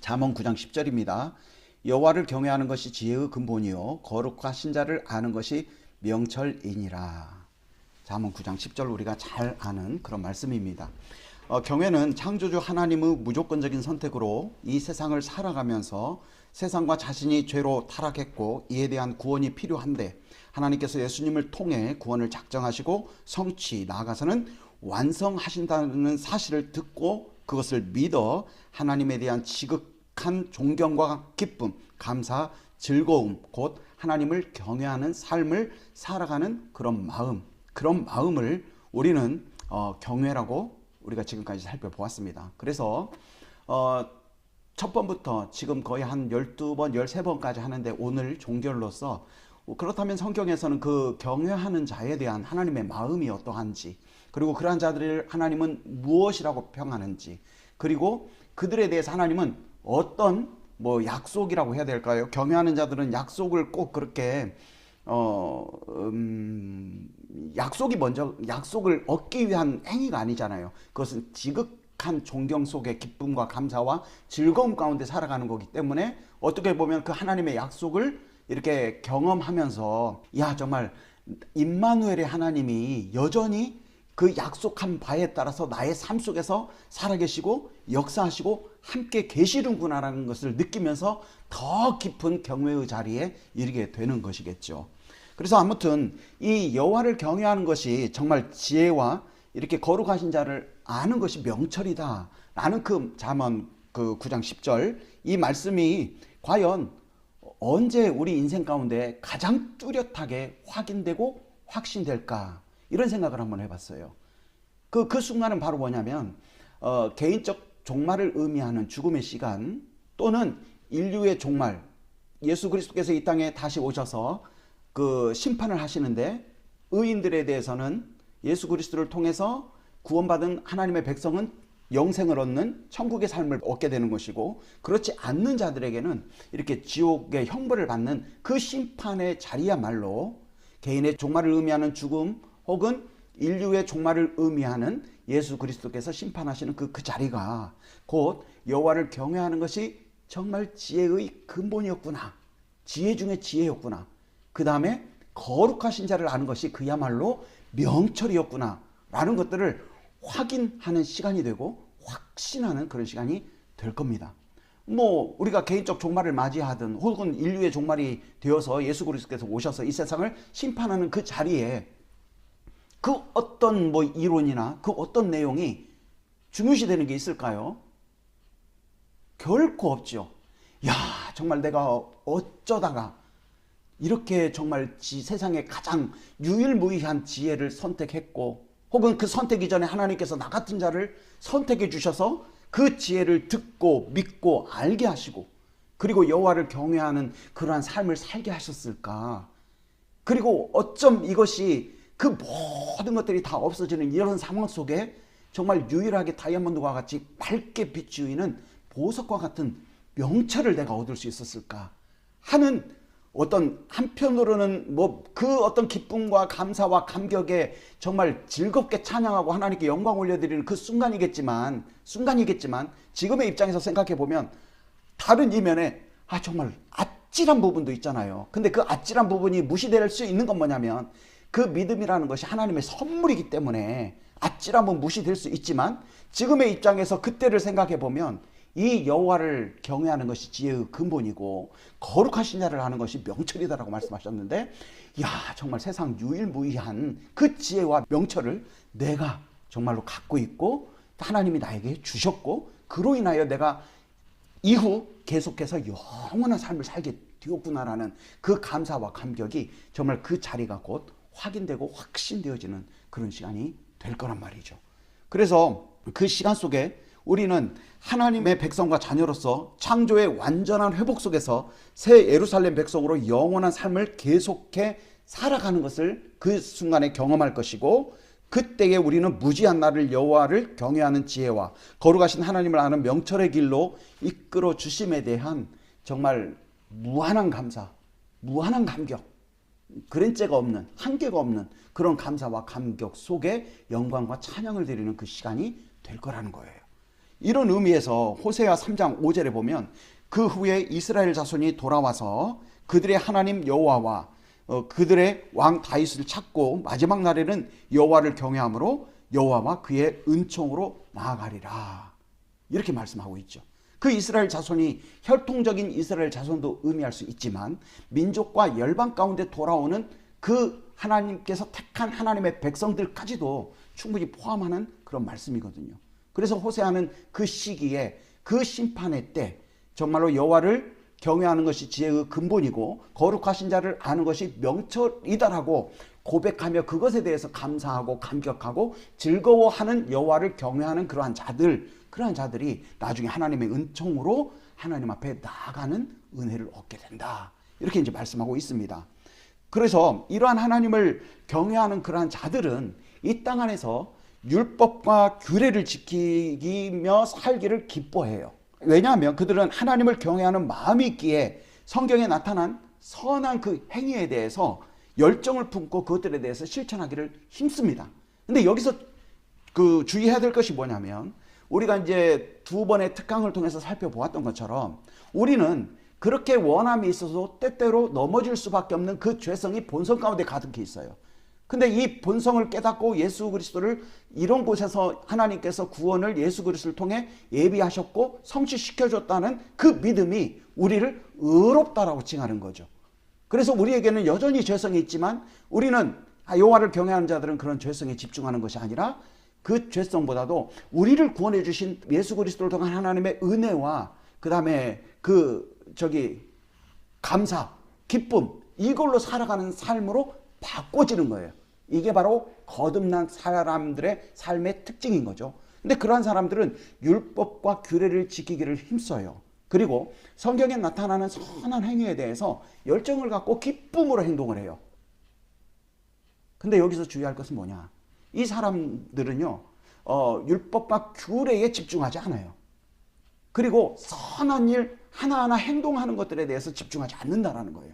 잠언 9장 10절입니다. 여호와를 경외하는 것이 지혜의 근본이요 거룩하신 자를 아는 것이 명철이니라. 잠언 9장 10절 우리가 잘 아는 그런 말씀입니다. 경외는 창조주 하나님의 무조건적인 선택으로 이 세상을 살아가면서 세상과 자신이 죄로 타락했고 이에 대한 구원이 필요한데 하나님께서 예수님을 통해 구원을 작정하시고 성취 나아가서는 완성하신다는 사실을 듣고 그것을 믿어 하나님에 대한 지극한 존경과 기쁨, 감사, 즐거움, 곧 하나님을 경외하는 삶을 살아가는 그런 마음을 우리는 경외라고 우리가 지금까지 살펴보았습니다. 그래서 첫 번부터 지금 거의 한 12번, 13번까지 하는데 오늘 종결로서 그렇다면 성경에서는 그 경외하는 자에 대한 하나님의 마음이 어떠한지, 그리고 그러한 자들을 하나님은 무엇이라고 평하는지, 그리고 그들에 대해서 하나님은 어떤 약속이라고 해야 될까요? 경외하는 자들은 약속을 꼭 그렇게 약속을 얻기 위한 행위가 아니잖아요. 그것은 지극한 존경 속에 기쁨과 감사와 즐거움 가운데 살아가는 거기 때문에 어떻게 보면 그 하나님의 약속을 이렇게 경험하면서 정말 임마누엘의 하나님이 여전히 그 약속한 바에 따라서 나의 삶 속에서 살아계시고 역사하시고 함께 계시는구나라는 것을 느끼면서 더 깊은 경외의 자리에 이르게 되는 것이겠죠. 그래서 아무튼 이 여호와를 경외하는 것이 정말 지혜와 이렇게 거룩하신 자를 아는 것이 명철이다 라는 그 잠언 그 9장 10절 이 말씀이 과연 언제 우리 인생 가운데 가장 뚜렷하게 확인되고 확신될까, 이런 생각을 한번 해봤어요. 그 순간은 바로 뭐냐면 개인적 종말을 의미하는 죽음의 시간, 또는 인류의 종말, 예수 그리스도께서 이 땅에 다시 오셔서 그 심판을 하시는데 의인들에 대해서는 예수 그리스도를 통해서 구원받은 하나님의 백성은 영생을 얻는 천국의 삶을 얻게 되는 것이고, 그렇지 않는 자들에게는 이렇게 지옥의 형벌을 받는 그 심판의 자리야말로 개인의 종말을 의미하는 죽음, 혹은 인류의 종말을 의미하는 예수 그리스도께서 심판하시는 그 자리가 곧 여호와를 경외하는 것이 정말 지혜의 근본이었구나, 지혜 중에 지혜였구나, 그 다음에 거룩하신 자를 아는 것이 그야말로 명철이었구나 라는 것들을 확인하는 시간이 되고 확신하는 그런 시간이 될 겁니다. 우리가 개인적 종말을 맞이하든 혹은 인류의 종말이 되어서 예수 그리스도께서 오셔서 이 세상을 심판하는 그 자리에 그 어떤 이론이나 그 어떤 내용이 중요시되는 게 있을까요? 결코 없죠. 정말 내가 어쩌다가 이렇게 정말 세상에 가장 유일무이한 지혜를 선택했고, 혹은 그 선택 이전에 하나님께서 나 같은 자를 선택해 주셔서 그 지혜를 듣고 믿고 알게 하시고, 그리고 여호와를 경외하는 그러한 삶을 살게 하셨을까? 그리고 어쩜 이것이 그 모든 것들이 다 없어지는 이런 상황 속에 정말 유일하게 다이아몬드와 같이 밝게 비추이는 보석과 같은 명철을 내가 얻을 수 있었을까 하는, 어떤 한편으로는 그 어떤 기쁨과 감사와 감격에 정말 즐겁게 찬양하고 하나님께 영광 올려드리는 그 순간이겠지만 지금의 입장에서 생각해 보면 다른 이면에 정말 아찔한 부분도 있잖아요. 근데 그 아찔한 부분이 무시될 수 있는 건 뭐냐면 그 믿음이라는 것이 하나님의 선물이기 때문에 아찔함은 무시될 수 있지만, 지금의 입장에서 그때를 생각해 보면 이 여호와를 경외하는 것이 지혜의 근본이고 거룩하신 자를 아는 것이 명철이다라고 말씀하셨는데, 정말 세상 유일무이한 그 지혜와 명철을 내가 정말로 갖고 있고 하나님이 나에게 주셨고, 그로 인하여 내가 이후 계속해서 영원한 삶을 살게 되었구나라는 그 감사와 감격이 정말 그 자리가 곧 확인되고 확신되어지는 그런 시간이 될 거란 말이죠. 그래서 그 시간 속에 우리는 하나님의 백성과 자녀로서 창조의 완전한 회복 속에서 새 예루살렘 백성으로 영원한 삶을 계속해 살아가는 것을 그 순간에 경험할 것이고, 그때에 우리는 무지한 나를 여호와를 경외하는 지혜와 거룩하신 하나님을 아는 명철의 길로 이끌어 주심에 대한 정말 무한한 감사, 무한한 감격, 그랜째가 없는, 한계가 없는 그런 감사와 감격 속에 영광과 찬양을 드리는 그 시간이 될 거라는 거예요. 이런 의미에서 호세아 3장 5절에 보면 그 후에 이스라엘 자손이 돌아와서 그들의 하나님 여호와와 그들의 왕 다윗을 찾고 마지막 날에는 여호와를 경외함으로 여호와와 그의 은총으로 나아가리라. 이렇게 말씀하고 있죠. 그 이스라엘 자손이 혈통적인 이스라엘 자손도 의미할 수 있지만 민족과 열방 가운데 돌아오는 그 하나님께서 택한 하나님의 백성들까지도 충분히 포함하는 그런 말씀이거든요. 그래서 호세아는 그 시기에 그 심판의 때 정말로 여호와를 경외하는 것이 지혜의 근본이고 거룩하신 자를 아는 것이 명철이다라고 고백하며 그것에 대해서 감사하고 감격하고 즐거워하는 여호와를 경외하는 그러한 자들이 나중에 하나님의 은총으로 하나님 앞에 나아가는 은혜를 얻게 된다. 이렇게 이제 말씀하고 있습니다. 그래서 이러한 하나님을 경외하는 그러한 자들은 이 땅 안에서 율법과 규례를 지키며 살기를 기뻐해요. 왜냐하면 그들은 하나님을 경외하는 마음이 있기에 성경에 나타난 선한 그 행위에 대해서 열정을 품고 그것들에 대해서 실천하기를 힘씁니다. 근데 여기서 그 주의해야 될 것이 뭐냐면 우리가 이제 두 번의 특강을 통해서 살펴보았던 것처럼 우리는 그렇게 원함이 있어서 때때로 넘어질 수밖에 없는 그 죄성이 본성 가운데 가득히 있어요. 근데 이 본성을 깨닫고 예수 그리스도를 이런 곳에서 하나님께서 구원을 예수 그리스도를 통해 예비하셨고 성취시켜줬다는 그 믿음이 우리를 의롭다라고 칭하는 거죠. 그래서 우리에게는 여전히 죄성이 있지만 우리는 여호와를 경외하는 자들은 그런 죄성에 집중하는 것이 아니라 그 죄성보다도 우리를 구원해 주신 예수 그리스도를 통한 하나님의 은혜와 그 다음에 감사, 기쁨 이걸로 살아가는 삶으로 바꿔지는 거예요. 이게 바로 거듭난 사람들의 삶의 특징인 거죠. 근데 그러한 사람들은 율법과 규례를 지키기를 힘써요. 그리고 성경에 나타나는 선한 행위에 대해서 열정을 갖고 기쁨으로 행동을 해요. 근데 여기서 주의할 것은 뭐냐? 이 사람들은요, 율법과 규례에 집중하지 않아요. 그리고 선한 일 하나하나 행동하는 것들에 대해서 집중하지 않는다라는 거예요.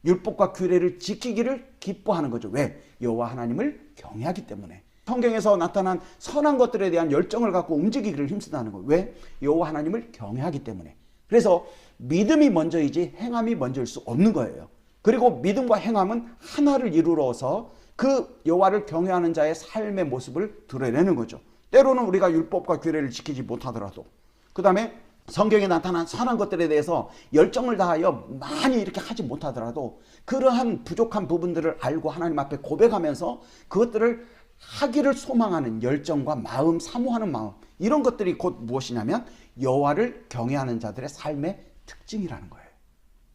율법과 규례를 지키기를 기뻐하는 거죠. 왜? 여호와 하나님을 경외하기 때문에. 성경에서 나타난 선한 것들에 대한 열정을 갖고 움직이기를 힘쓰다는 거예요. 왜? 여호와 하나님을 경외하기 때문에. 그래서 믿음이 먼저이지 행함이 먼저일 수 없는 거예요. 그리고 믿음과 행함은 하나를 이루어서 그 여호와를 경외하는 자의 삶의 모습을 드러내는 거죠. 때로는 우리가 율법과 규례를 지키지 못하더라도 그 다음에 성경에 나타난 선한 것들에 대해서 열정을 다하여 많이 이렇게 하지 못하더라도 그러한 부족한 부분들을 알고 하나님 앞에 고백하면서 그것들을 하기를 소망하는 열정과 마음, 사모하는 마음 이런 것들이 곧 무엇이냐면 여호와를 경외하는 자들의 삶의 특징이라는 거예요.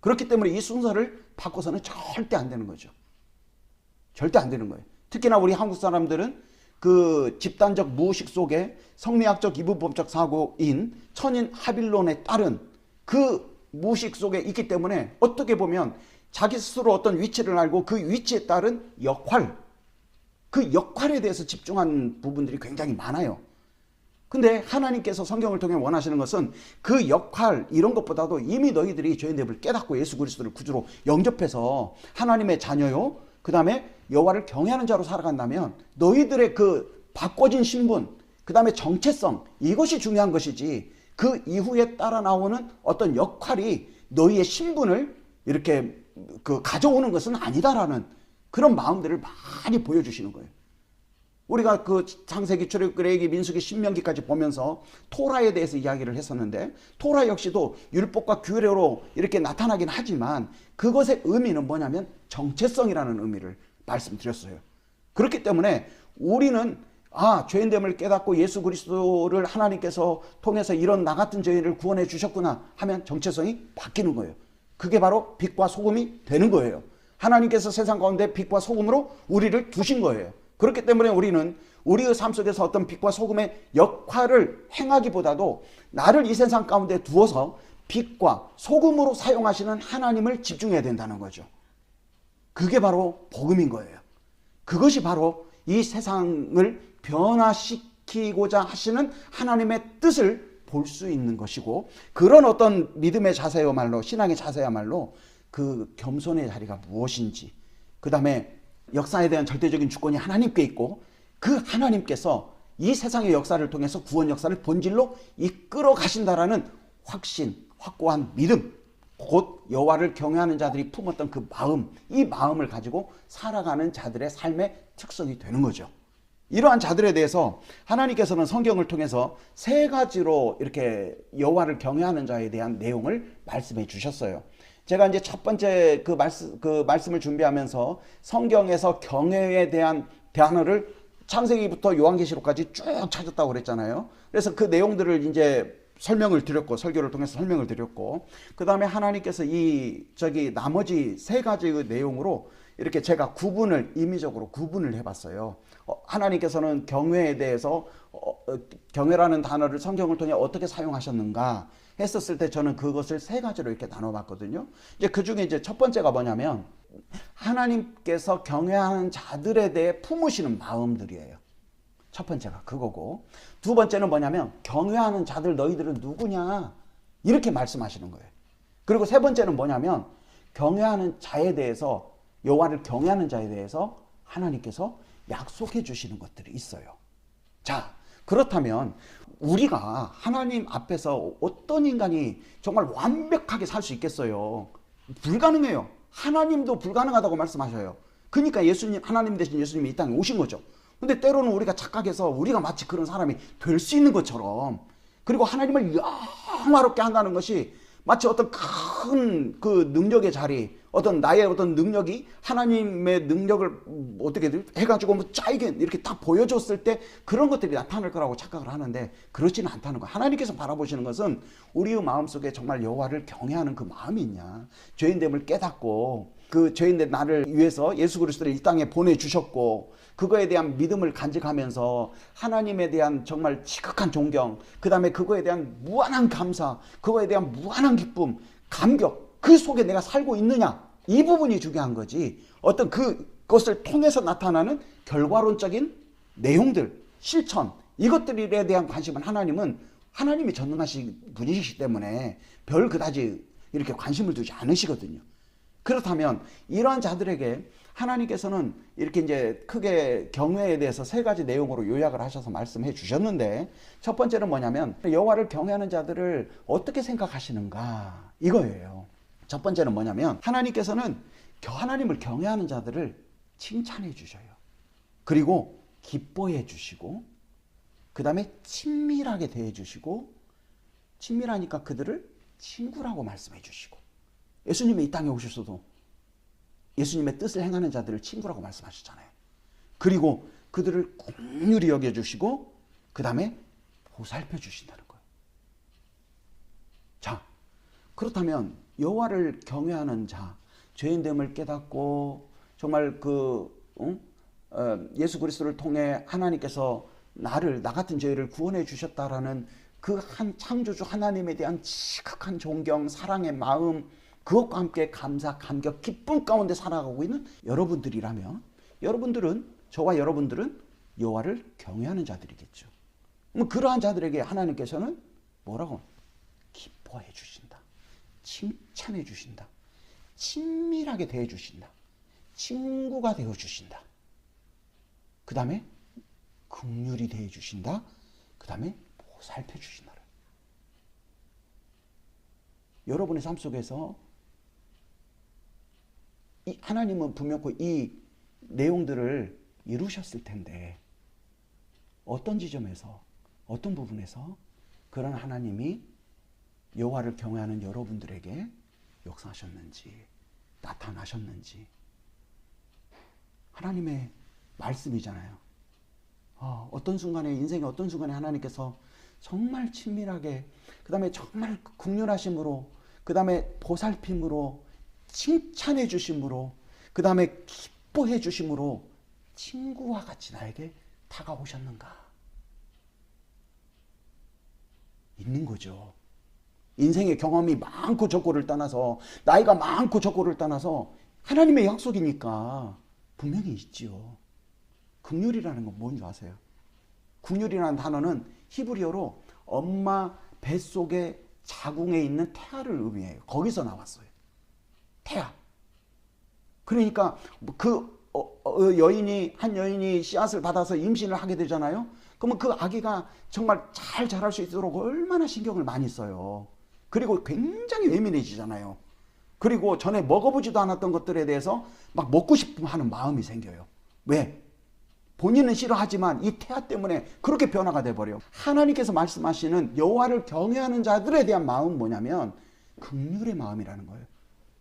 그렇기 때문에 이 순서를 바꿔서는 절대 안 되는 거죠. 절대 안 되는 거예요. 특히나 우리 한국 사람들은 그 집단적 무의식 속에 성리학적 이분법적 사고인 천인 하빌론에 따른 그 무의식 속에 있기 때문에 어떻게 보면 자기 스스로 어떤 위치를 알고 그 위치에 따른 역할, 그 역할에 대해서 집중한 부분들이 굉장히 많아요. 근데 하나님께서 성경을 통해 원하시는 것은 그 역할 이런 것보다도 이미 너희들이 죄의 뇌를 깨닫고 예수 그리스도를 구주로 영접해서 하나님의 자녀요 그 다음에 여호와를 경외하는 자로 살아간다면 너희들의 그 바꿔진 신분 그 다음에 정체성 이것이 중요한 것이지 그 이후에 따라 나오는 어떤 역할이 너희의 신분을 이렇게 가져오는 것은 아니다라는 그런 마음들을 많이 보여주시는 거예요. 우리가 그 창세기, 출애굽기, 민수기, 신명기까지 보면서 토라에 대해서 이야기를 했었는데 토라 역시도 율법과 규례로 이렇게 나타나긴 하지만 그것의 의미는 뭐냐면 정체성이라는 의미를 말씀드렸어요. 그렇기 때문에 우리는 죄인됨을 깨닫고 예수 그리스도를 하나님께서 통해서 이런 나 같은 죄인을 구원해 주셨구나 하면 정체성이 바뀌는 거예요. 그게 바로 빛과 소금이 되는 거예요. 하나님께서 세상 가운데 빛과 소금으로 우리를 두신 거예요. 그렇기 때문에 우리는 우리의 삶 속에서 어떤 빛과 소금의 역할을 행하기보다도 나를 이 세상 가운데 두어서 빛과 소금으로 사용하시는 하나님을 집중해야 된다는 거죠. 그게 바로 복음인 거예요. 그것이 바로 이 세상을 변화시키고자 하시는 하나님의 뜻을 볼 수 있는 것이고 그런 어떤 믿음의 자세야말로 신앙의 자세야말로 그 겸손의 자리가 무엇인지 그 다음에 역사에 대한 절대적인 주권이 하나님께 있고 그 하나님께서 이 세상의 역사를 통해서 구원 역사를 본질로 이끌어 가신다라는 확신, 확고한 믿음, 곧 여호와를 경외하는 자들이 품었던 그 마음, 이 마음을 가지고 살아가는 자들의 삶의 특성이 되는 거죠. 이러한 자들에 대해서 하나님께서는 성경을 통해서 세 가지로 이렇게 여호와를 경외하는 자에 대한 내용을 말씀해 주셨어요. 제가 이제 첫 번째 그 말씀을 준비하면서 성경에서 경외에 대한 단어를 창세기부터 요한계시록까지 쭉 찾았다고 그랬잖아요. 그래서 그 내용들을 이제 설명을 드렸고, 설교를 통해서 설명을 드렸고, 그 다음에 하나님께서 나머지 세 가지의 내용으로 이렇게 제가 임의적으로 구분을 해봤어요. 하나님께서는 경외에 대해서 경외라는 단어를 성경을 통해 어떻게 사용하셨는가 했었을 때 저는 그것을 세 가지로 이렇게 나눠봤거든요. 이제 그 중에 이제 첫 번째가 뭐냐면 하나님께서 경외하는 자들에 대해 품으시는 마음들이에요. 첫 번째가 그거고, 두 번째는 뭐냐면 경외하는 자들 너희들은 누구냐 이렇게 말씀하시는 거예요. 그리고 세 번째는 뭐냐면 경외하는 자에 대해서, 여호와를 경외하는 자에 대해서 하나님께서 약속해 주시는 것들이 있어요. 자, 그렇다면 우리가 하나님 앞에서 어떤 인간이 정말 완벽하게 살 수 있겠어요? 불가능해요. 하나님도 불가능하다고 말씀하셔요. 그러니까 하나님 대신 예수님이 이 땅에 오신 거죠. 근데 때로는 우리가 착각해서 우리가 마치 그런 사람이 될 수 있는 것처럼, 그리고 하나님을 영화롭게 한다는 것이 마치 어떤 큰 그 능력의 자리, 어떤 나의 어떤 능력이 하나님의 능력을 어떻게 해가지고 뭐 짜이게 이렇게 딱 보여줬을 때 그런 것들이 나타날 거라고 착각을 하는데 그렇지는 않다는 거예요. 하나님께서 바라보시는 것은 우리의 마음속에 정말 여호와를 경외하는 그 마음이 있냐, 죄인됨을 깨닫고 그 죄인된 나를 위해서 예수 그리스도를 이 땅에 보내주셨고 그거에 대한 믿음을 간직하면서 하나님에 대한 정말 지극한 존경, 그 다음에 그거에 대한 무한한 감사, 그거에 대한 무한한 기쁨, 감격, 그 속에 내가 살고 있느냐, 이 부분이 중요한 거지. 어떤 그것을 통해서 나타나는 결과론적인 내용들, 실천, 이것들에 대한 관심은 하나님이 전능하신 분이시기 때문에 별 그다지 이렇게 관심을 두지 않으시거든요. 그렇다면 이러한 자들에게 하나님께서는 이렇게 이제 크게 경외에 대해서 세 가지 내용으로 요약을 하셔서 말씀해 주셨는데, 첫 번째는 뭐냐면 여호와를 경외하는 자들을 어떻게 생각하시는가 이거예요. 첫 번째는 뭐냐면 하나님께서는 하나님을 경외하는 자들을 칭찬해 주셔요. 그리고 기뻐해 주시고, 그 다음에 친밀하게 대해 주시고, 친밀하니까 그들을 친구라고 말씀해 주시고, 예수님이 이 땅에 오셨어도 예수님의 뜻을 행하는 자들을 친구라고 말씀하셨잖아요. 그리고 그들을 긍휼히 여겨주시고 그 다음에 보살펴 주신다는 거예요. 자, 그렇다면 여호와를 경외하는 자, 죄인됨을 깨닫고 정말 예수 그리스도를 통해 하나님께서 나 같은 죄를 구원해 주셨다라는 그 한 창조주 하나님에 대한 지극한 존경, 사랑의 마음, 그것과 함께 감사, 감격, 기쁨 가운데 살아가고 있는 여러분들이라면, 저와 여러분들은 여호와를 경외하는 자들이겠죠. 그러한 자들에게 하나님께서는 뭐라고? 기뻐해 주신다. 칭찬해 주신다. 친밀하게 대해 주신다. 친구가 되어 주신다. 그 다음에 긍휼히 대해 주신다. 그 다음에 보살펴 주신다. 여러분의 삶 속에서 하나님은 분명히 이 내용들을 이루셨을 텐데 어떤 지점에서, 어떤 부분에서 그런 하나님이 여호와를 경외하는 여러분들에게 역사하셨는지, 나타나셨는지. 하나님의 말씀이잖아요. 어떤 순간에, 인생의 어떤 순간에 하나님께서 정말 친밀하게, 그 다음에 정말 긍휼하심으로, 그 다음에 보살핌으로, 칭찬해 주심으로, 그 다음에 기뻐해 주심으로 친구와 같이 나에게 다가오셨는가? 있는 거죠. 인생의 경험이 많고 적고를 떠나서, 나이가 많고 적고를 떠나서 하나님의 약속이니까 분명히 있지요. 긍휼이라는 건 뭔지 아세요? 긍휼이라는 단어는 히브리어로 엄마 뱃속에 자궁에 있는 태아를 의미해요. 거기서 나왔어요. 태아. 그러니까 한 여인이 씨앗을 받아서 임신을 하게 되잖아요. 그러면 그 아기가 정말 잘 자랄 수 있도록 얼마나 신경을 많이 써요. 그리고 굉장히 예민해지잖아요. 그리고 전에 먹어보지도 않았던 것들에 대해서 막 먹고 싶어 하는 마음이 생겨요. 왜? 본인은 싫어하지만 이 태아 때문에 그렇게 변화가 돼버려요. 하나님께서 말씀하시는 여호와를 경외하는 자들에 대한 마음은 뭐냐면 긍휼의 마음이라는 거예요.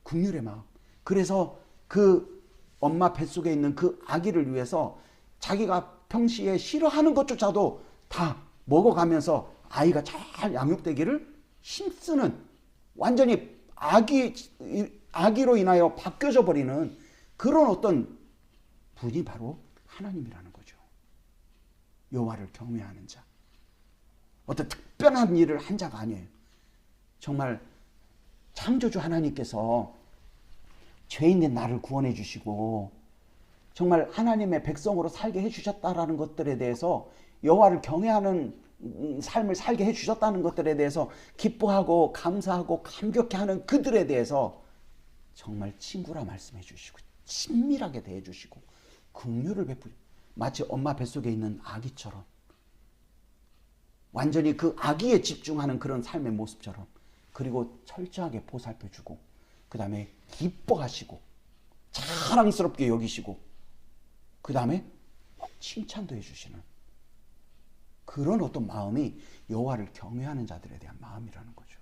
긍휼의 마음. 그래서 그 엄마 뱃속에 있는 그 아기를 위해서 자기가 평시에 싫어하는 것조차도 다 먹어가면서 아이가 잘 양육되기를 힘쓰는, 완전히 아기로 인하여 바뀌어져 버리는 그런 어떤 분이 바로 하나님이라는 거죠. 여호와를 경외하는 자. 어떤 특별한 일을 한 자가 아니에요. 정말 창조주 하나님께서 죄인된 나를 구원해 주시고 정말 하나님의 백성으로 살게 해주셨다라는 것들에 대해서, 여호와를 경외하는 삶을 살게 해주셨다는 것들에 대해서 기뻐하고 감사하고 감격해하는 그들에 대해서 정말 친구라 말씀해 주시고 친밀하게 대해 주시고 긍휼을 베푸, 마치 엄마 뱃속에 있는 아기처럼 완전히 그 아기에 집중하는 그런 삶의 모습처럼, 그리고 철저하게 보살펴주고 그 다음에 기뻐하시고 자랑스럽게 여기시고 그 다음에 칭찬도 해주시는 그런 어떤 마음이 여호와를 경외하는 자들에 대한 마음이라는 거죠.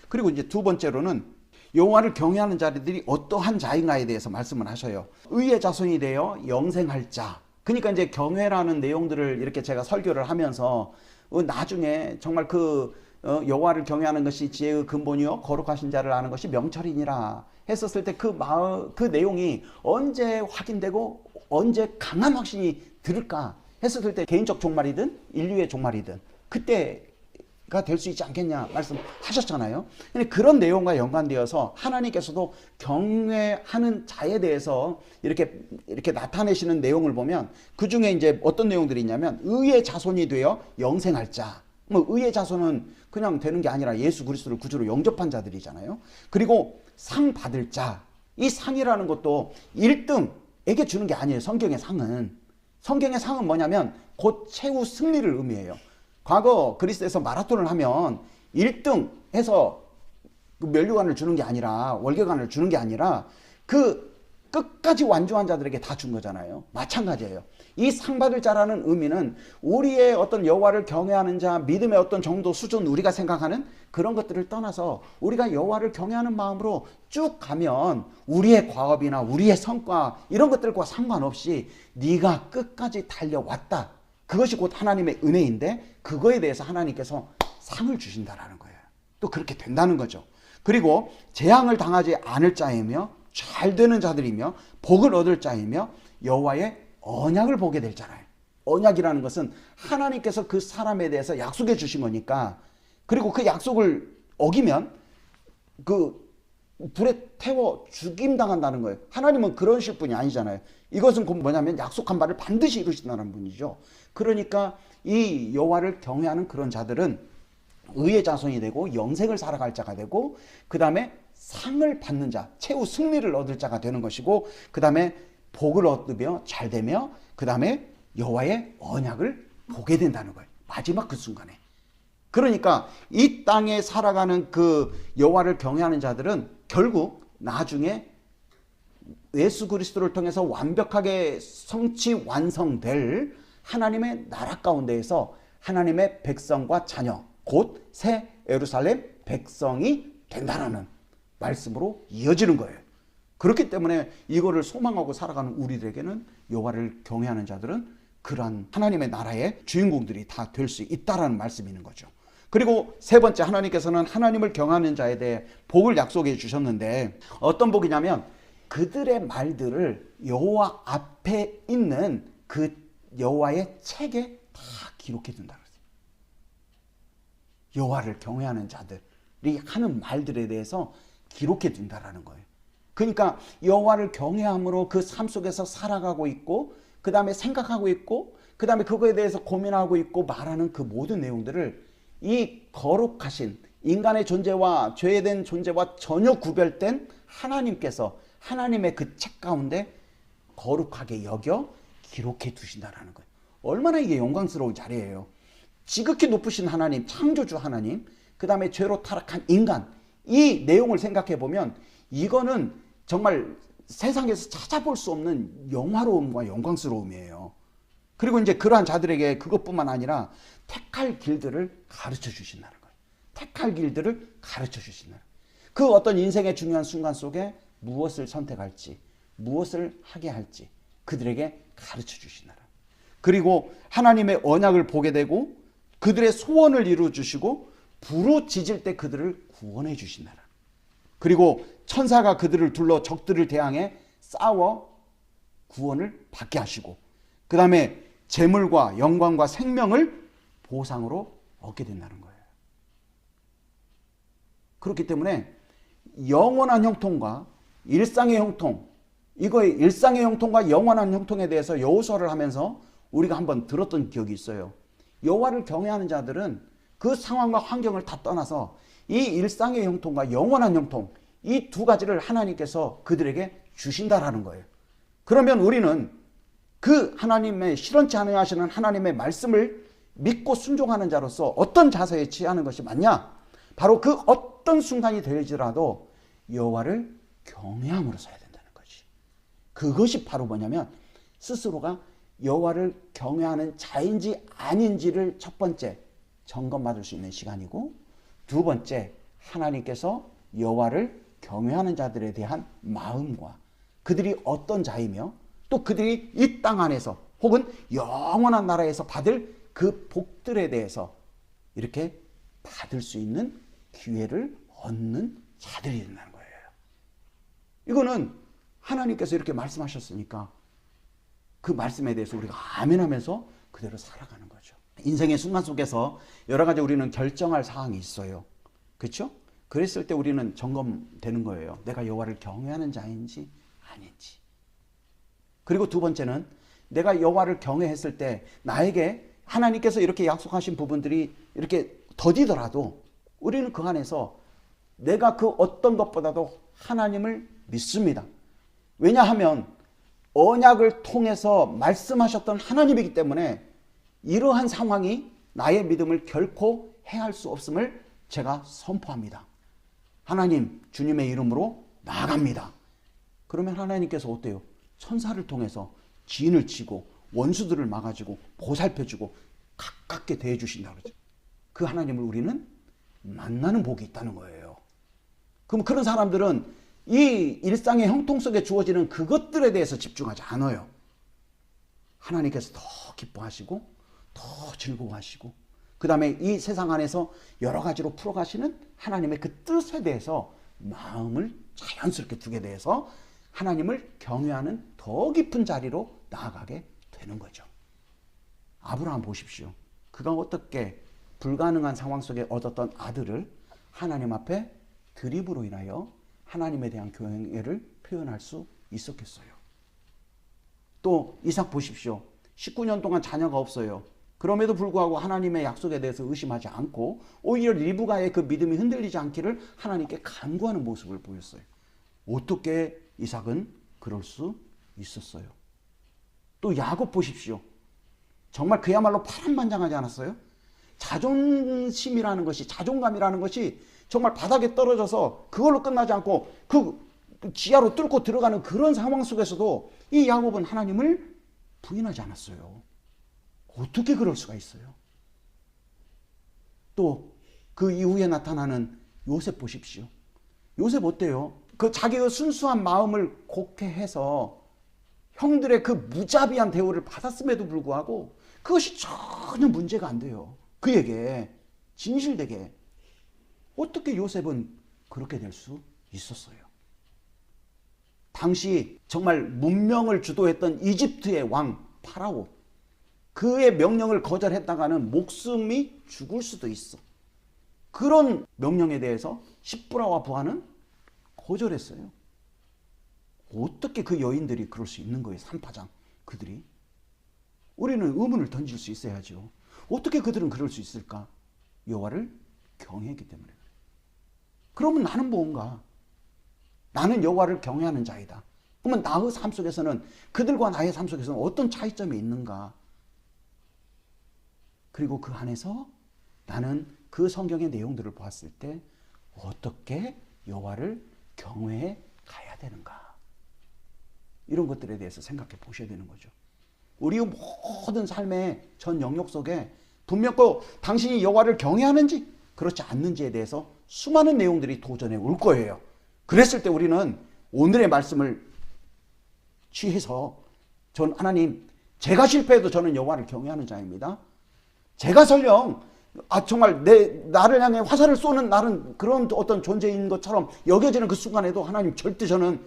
그리고 이제 두 번째로는 여호와를 경외하는 자들이 어떠한 자인가에 대해서 말씀을 하셔요. 의의 자손이 되어 영생할 자. 그러니까 이제 경외라는 내용들을 이렇게 제가 설교를 하면서 나중에 정말 그 여호와를 경외하는 것이 지혜의 근본이요 거룩하신 자를 아는 것이 명철이니라 했었을 때 그 내용이 언제 확인되고 언제 강한 확신이 들을까 했었을 때, 개인적 종말이든 인류의 종말이든 그때가 될 수 있지 않겠냐 말씀하셨잖아요. 근데 그런 내용과 연관되어서 하나님께서도 경외하는 자에 대해서 이렇게 나타내시는 내용을 보면 그 중에 이제 어떤 내용들이 있냐면, 의의 자손이 되어 영생할 자. 뭐 의의 자손은 그냥 되는 게 아니라 예수 그리스도를 구주로 영접한 자들이잖아요. 그리고 상 받을 자. 이 상이라는 것도 1등에게 주는 게 아니에요. 성경의 상은 뭐냐면 곧 최후 승리를 의미해요. 과거 그리스에서 마라톤을 하면 1등 해서 그 면류관을 주는 게 아니라, 월계관을 주는 게 아니라 그 끝까지 완주한 자들에게 다 준 거잖아요. 마찬가지예요. 이 상 받을 자라는 의미는 우리의 어떤 여호와를 경외하는 자, 믿음의 어떤 정도 수준, 우리가 생각하는 그런 것들을 떠나서 우리가 여호와를 경외하는 마음으로 쭉 가면 우리의 과업이나 우리의 성과 이런 것들과 상관없이 네가 끝까지 달려왔다, 그것이 곧 하나님의 은혜인데 그거에 대해서 하나님께서 상을 주신다라는 거예요. 또 그렇게 된다는 거죠. 그리고 재앙을 당하지 않을 자이며 잘 되는 자들이며 복을 얻을 자이며 여호와의 언약을 보게 될 자라요. 언약이라는 것은 하나님께서 그 사람에 대해서 약속해 주신 거니까, 그리고 그 약속을 어기면 그 불에 태워 죽임당한다는 거예요. 하나님은 그러실 분이 아니잖아요. 이것은 곧 뭐냐면 약속한 바를 반드시 이루신다는 분이죠. 그러니까 이 여호와를 경외하는 그런 자들은 의의 자손이 되고 영생을 살아갈 자가 되고, 그 다음에 상을 받는 자, 최후 승리를 얻을 자가 되는 것이고, 그 다음에 복을 얻으며 잘되며, 그 다음에 여호와의 언약을 보게 된다는 거예요. 마지막 그 순간에. 그러니까 이 땅에 살아가는 그 여호와를 경외하는 자들은 결국 나중에 예수 그리스도를 통해서 완벽하게 성취 완성될 하나님의 나라 가운데에서 하나님의 백성과 자녀, 곧 새 예루살렘 백성이 된다라는 말씀으로 이어지는 거예요. 그렇기 때문에 이거를 소망하고 살아가는 우리들에게는 여호와를 경외하는 자들은 그러한 하나님의 나라의 주인공들이 다 될 수 있다라는 말씀이 있는 거죠. 그리고 세 번째, 하나님께서는 하나님을 경외하는 자에 대해 복을 약속해 주셨는데, 어떤 복이냐면 그들의 말들을 여호와 앞에 있는 그 여호와의 책에 다 기록해 둔다 그랬어요. 여호와를 경외하는 자들이 하는 말들에 대해서 기록해 둔다라는 거예요. 그러니까 여호와를 경외함으로 그 삶 속에서 살아가고 있고, 그 다음에 생각하고 있고, 그 다음에 그거에 대해서 고민하고 있고 말하는 그 모든 내용들을 이 거룩하신 인간의 존재와 죄된 존재와 전혀 구별된 하나님께서 하나님의 그 책 가운데 거룩하게 여겨 기록해 두신다라는 거예요. 얼마나 이게 영광스러운 자리예요. 지극히 높으신 하나님, 창조주 하나님, 그 다음에 죄로 타락한 인간, 이 내용을 생각해 보면 이거는 정말 세상에서 찾아볼 수 없는 영화로움과 영광스러움이에요. 그리고 이제 그러한 자들에게 그것뿐만 아니라 택할 길들을 가르쳐 주신다는 거예요. 택할 길들을 가르쳐 주신다는 거예요. 그 어떤 인생의 중요한 순간 속에 무엇을 선택할지, 무엇을 하게 할지 그들에게 가르쳐 주신다는 거예요. 그리고 하나님의 언약을 보게 되고 그들의 소원을 이루어 주시고 부르짖을 때 그들을 구원해 주신다는 거예요. 그리고 천사가 그들을 둘러 적들을 대항해 싸워 구원을 받게 하시고 그 다음에 재물과 영광과 생명을 보상으로 얻게 된다는 거예요. 그렇기 때문에 영원한 형통과 일상의 형통, 이거의 일상의 형통과 영원한 형통에 대해서 여호수아를 하면서 우리가 한번 들었던 기억이 있어요. 여호와를 경외하는 자들은 그 상황과 환경을 다 떠나서 이 일상의 형통과 영원한 형통, 이 두 가지를 하나님께서 그들에게 주신다라는 거예요. 그러면 우리는 그 하나님의 실현치 않으시는 하나님의 말씀을 믿고 순종하는 자로서 어떤 자세에 취하는 것이 맞냐? 바로 그 어떤 순간이 될지라도 여호와를 경외함으로 서야 된다는 것이. 그것이 바로 뭐냐면 스스로가 여호와를 경외하는 자인지 아닌지를 첫 번째 점검받을 수 있는 시간이고, 두 번째 하나님께서 여호와를 경외하는 자들에 대한 마음과 그들이 어떤 자이며 또 그들이 이 땅 안에서 혹은 영원한 나라에서 받을 그 복들에 대해서 이렇게 받을 수 있는 기회를 얻는 자들이 된다는 거예요. 이거는 하나님께서 이렇게 말씀하셨으니까 그 말씀에 대해서 우리가 아멘하면서 그대로 살아가는 거죠. 인생의 순간 속에서 여러 가지 우리는 결정할 사항이 있어요. 그렇죠? 그랬을 때 우리는 점검되는 거예요. 내가 여호와를 경외하는 자인지 아닌지. 그리고 두 번째는 내가 여호와를 경외했을 때 나에게 하나님께서 이렇게 약속하신 부분들이 이렇게 더디더라도 우리는 그 안에서 내가 그 어떤 것보다도 하나님을 믿습니다. 왜냐하면 언약을 통해서 말씀하셨던 하나님이기 때문에 이러한 상황이 나의 믿음을 결코 해할 수 없음을 제가 선포합니다. 하나님, 주님의 이름으로 나아갑니다. 그러면 하나님께서 어때요? 천사를 통해서 진을 치고 원수들을 막아주고 보살펴주고 가깝게 대해주신다고 그러죠. 그 하나님을 우리는 만나는 복이 있다는 거예요. 그럼 그런 사람들은 이 일상의 형통 속에 주어지는 그것들에 대해서 집중하지 않아요. 하나님께서 더 기뻐하시고 더 즐거워하시고 그 다음에 이 세상 안에서 여러 가지로 풀어가시는 하나님의 그 뜻에 대해서 마음을 자연스럽게 두게 돼서 하나님을 경외하는 더 깊은 자리로 나아가게 되는 거죠. 아브라함 보십시오. 그가 어떻게 불가능한 상황 속에 얻었던 아들을 하나님 앞에 드림으로 인하여 하나님에 대한 경외를 표현할 수 있었겠어요. 또 이삭 보십시오. 19년 동안 자녀가 없어요. 그럼에도 불구하고 하나님의 약속에 대해서 의심하지 않고 오히려 리브가의 그 믿음이 흔들리지 않기를 하나님께 간구하는 모습을 보였어요. 어떻게 이삭은 그럴 수 있었어요? 또 야곱 보십시오. 정말 그야말로 파란만장하지 않았어요? 자존심이라는 것이, 자존감이라는 것이 정말 바닥에 떨어져서 그걸로 끝나지 않고 그 지하로 뚫고 들어가는 그런 상황 속에서도 이 야곱은 하나님을 부인하지 않았어요. 어떻게 그럴 수가 있어요? 또 그 이후에 나타나는 요셉 보십시오. 요셉 어때요? 그 자기의 순수한 마음을 곡해해서 형들의 그 무자비한 대우를 받았음에도 불구하고 그것이 전혀 문제가 안 돼요. 그에게 진실되게. 어떻게 요셉은 그렇게 될 수 있었어요? 당시 정말 문명을 주도했던 이집트의 왕 파라오, 그의 명령을 거절했다가는 목숨이 죽을 수도 있어. 그런 명령에 대해서 십부라와 부하는 거절했어요. 어떻게 그 여인들이 그럴 수 있는 거예요? 산파장 그들이. 우리는 의문을 던질 수 있어야죠. 어떻게 그들은 그럴 수 있을까? 여호와를 경외했기 때문에. 그러면 나는 뭔가? 나는 여호와를 경외하는 자이다. 그러면 나의 삶 속에서는, 그들과 나의 삶 속에서는 어떤 차이점이 있는가? 그리고 그 안에서 나는 그 성경의 내용들을 보았을 때 어떻게 여호와를 경외해 가야 되는가, 이런 것들에 대해서 생각해 보셔야 되는 거죠. 우리 모든 삶의 전 영역 속에 분명히 당신이 여호와를 경외하는지 그렇지 않는지에 대해서 수많은 내용들이 도전해 올 거예요. 그랬을 때 우리는 오늘의 말씀을 취해서 전 하나님, 제가 실패해도 저는 여호와를 경외하는 자입니다. 제가 설령 정말 나를 향해 화살을 쏘는 나는 그런 어떤 존재인 것처럼 여겨지는 그 순간에도 하나님, 절대 저는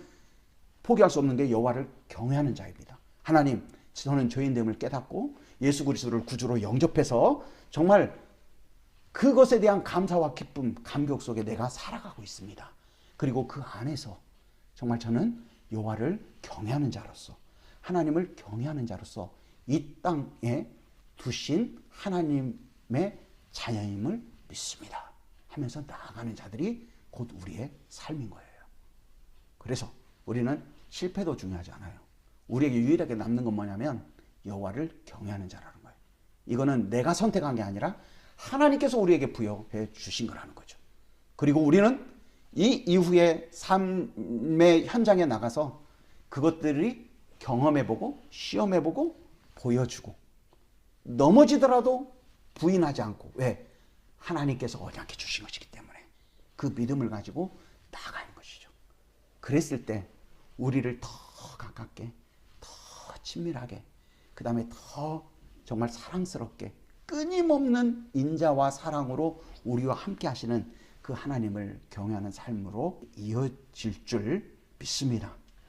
포기할 수 없는 게 여호와를 경외하는 자입니다. 하나님, 저는 죄인됨을 깨닫고 예수 그리스도를 구주로 영접해서 정말 그것에 대한 감사와 기쁨, 감격 속에 내가 살아가고 있습니다. 그리고 그 안에서 정말 저는 여호와를 경외하는 자로서, 하나님을 경외하는 자로서 이 땅에 두신 하나님의 자녀임을 믿습니다 하면서 나아가는 자들이 곧 우리의 삶인 거예요. 그래서 우리는 실패도 중요하지 않아요. 우리에게 유일하게 남는 건 뭐냐면 여호와를 경외하는 자라는 거예요. 이거는 내가 선택한 게 아니라 하나님께서 우리에게 부여해 주신 거라는 거죠. 그리고 우리는 이 이후의 삶의 현장에 나가서 그것들이 경험해보고 시험해보고 보여주고, 넘어지더라도 부인하지 않고, 왜? 하나님께서 언약해 주신 것이기 때문에 그 믿음을 가지고 나아가는 것이죠. 그랬을 때 우리를 더 가깝게, 더 친밀하게, 그 다음에 더 정말 사랑스럽게 끊임없는 인자와 사랑으로 우리와 함께 하시는 그 하나님을 경외하는 삶으로 이어질 줄 믿습니다.